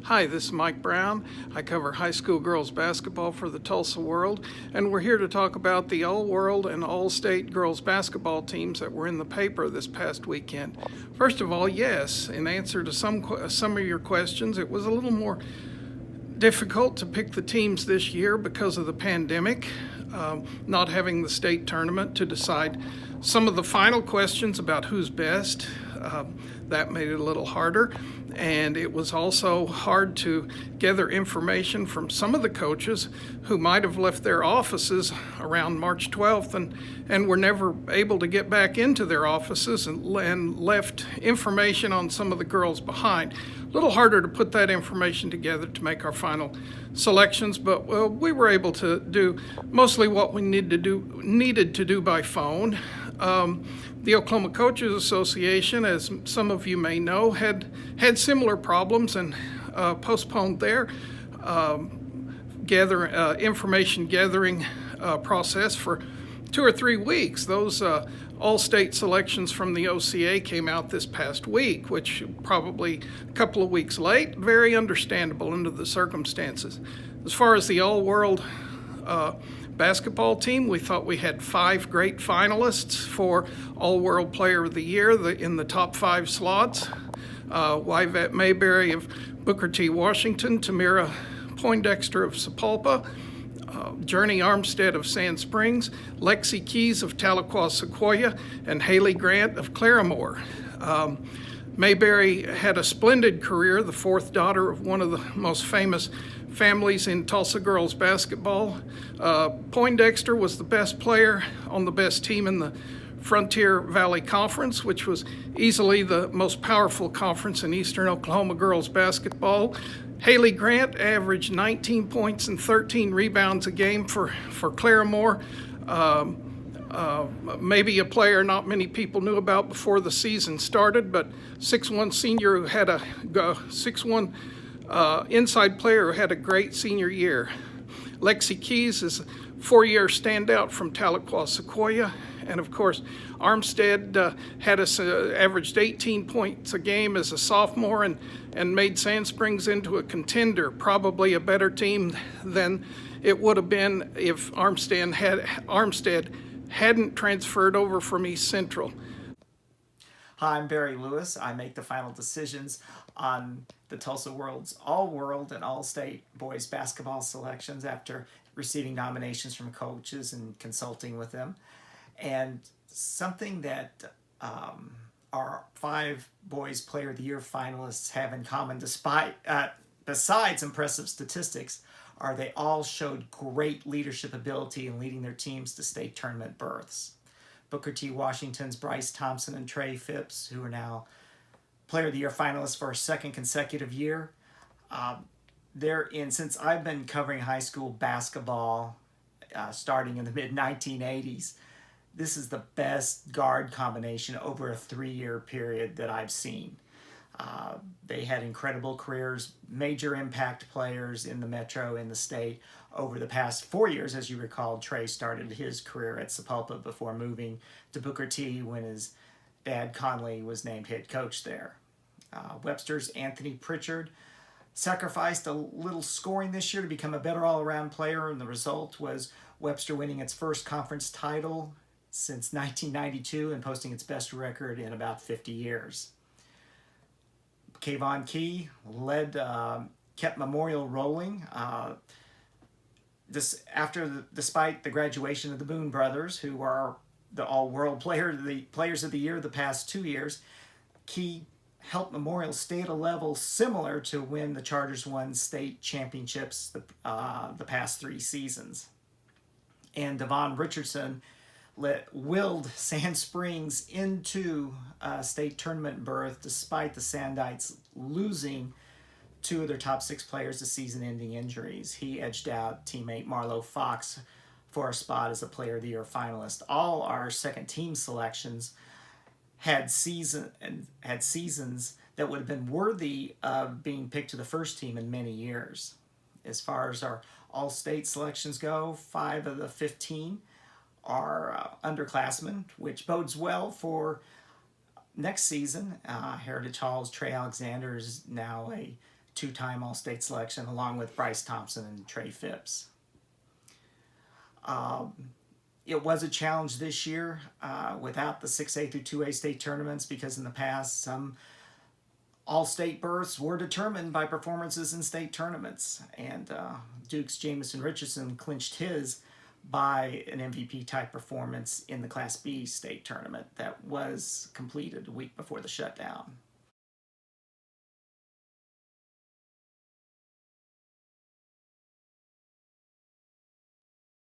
Hi, this is Mike Brown. I cover high school girls basketball for the Tulsa World, and we're here to talk about the All-World and All-State girls basketball teams that were in the paper this past weekend. First of all, yes, in answer to some of your questions, it was a little more difficult to pick the teams this year because of the pandemic, not having the state tournament to decide some of the final questions about who's best. That made it a little harder. And it was also hard to gather information from some of the coaches who might have left their offices around March 12th and were never able to get back into their offices and left information on some of the girls behind. A little harder to put that information together to make our final selections, but we were able to do mostly what we needed to do by phone. The Oklahoma Coaches Association, as some of you may know, had similar problems and postponed their information gathering process for 2 or 3 weeks. Those all-state selections from the OCA came out this past week, which probably a couple of weeks late, very understandable under the circumstances. As far as the all-world basketball team, we thought we had 5 great finalists for All-World Player of the Year in the top 5 slots. Yvette Mayberry of Booker T. Washington, Tamira Poindexter of Sapulpa, Journey Armstead of Sand Springs, Lexi Keys of Tahlequah Sequoia, and Haley Grant of Claremore. Mayberry had a splendid career, the 4th daughter of one of the most famous families in Tulsa girls basketball. Poindexter was the best player on the best team in the Frontier Valley Conference, which was easily the most powerful conference in Eastern Oklahoma girls basketball. Haley Grant averaged 19 points and 13 rebounds a game for Claremore. Maybe a player not many people knew about before the season started, but 6'1" senior who had a 6'1" inside player who had a great senior year. Lexi Keys is a 4-year standout from Tahlequah Sequoia. And of course, Armstead averaged 18 points a game as a sophomore and made Sand Springs into a contender, probably a better team than it would have been if Armstead hadn't transferred over from East Central. Hi, I'm Barry Lewis. I make the final decisions on the Tulsa World's All-World and All-State boys basketball selections after receiving nominations from coaches and consulting with them. And something that our 5 boys Player of the Year finalists have in common, besides impressive statistics, are they all showed great leadership ability in leading their teams to state tournament berths. Booker T. Washington's Bryce Thompson and Trey Phipps, who are now Player of the Year finalists for a 2nd consecutive year. Since I've been covering high school basketball starting in the mid-1980s, this is the best guard combination over a 3-year period that I've seen. They had incredible careers, major impact players in the Metro, in the state. Over the past 4 years, as you recall, Trey started his career at Sapulpa before moving to Booker T when his dad, Conley, was named head coach there. Webster's Anthony Pritchard sacrificed a little scoring this year to become a better all-around player, and the result was Webster winning its first conference title since 1992 and posting its best record in about 50 years. Kayvon Key kept Memorial rolling. Despite the graduation of the Boone brothers, who are the all-world players of the year the past 2 years, Key helped Memorial stay at a level similar to when the Chargers won state championships the past 3 seasons. And Devon Richardson willed Sand Springs into a state tournament berth despite the Sandites losing 2 of their top 6 players to season-ending injuries. He edged out teammate Marlo Fox for a spot as a Player of the Year finalist. All our second-team selections had seasons that would have been worthy of being picked to the first team in many years. As far as our all-state selections go, 5 of the 15 are underclassmen, which bodes well for next season. Heritage Hall's Trey Alexander is now a two-time All-State selection, along with Bryce Thompson and Trey Phipps. It was a challenge this year without the 6A through 2A state tournaments, because in the past some all-state berths were determined by performances in state tournaments, and Duke's Jamison Richardson clinched his by an MVP-type performance in the Class B state tournament that was completed a week before the shutdown.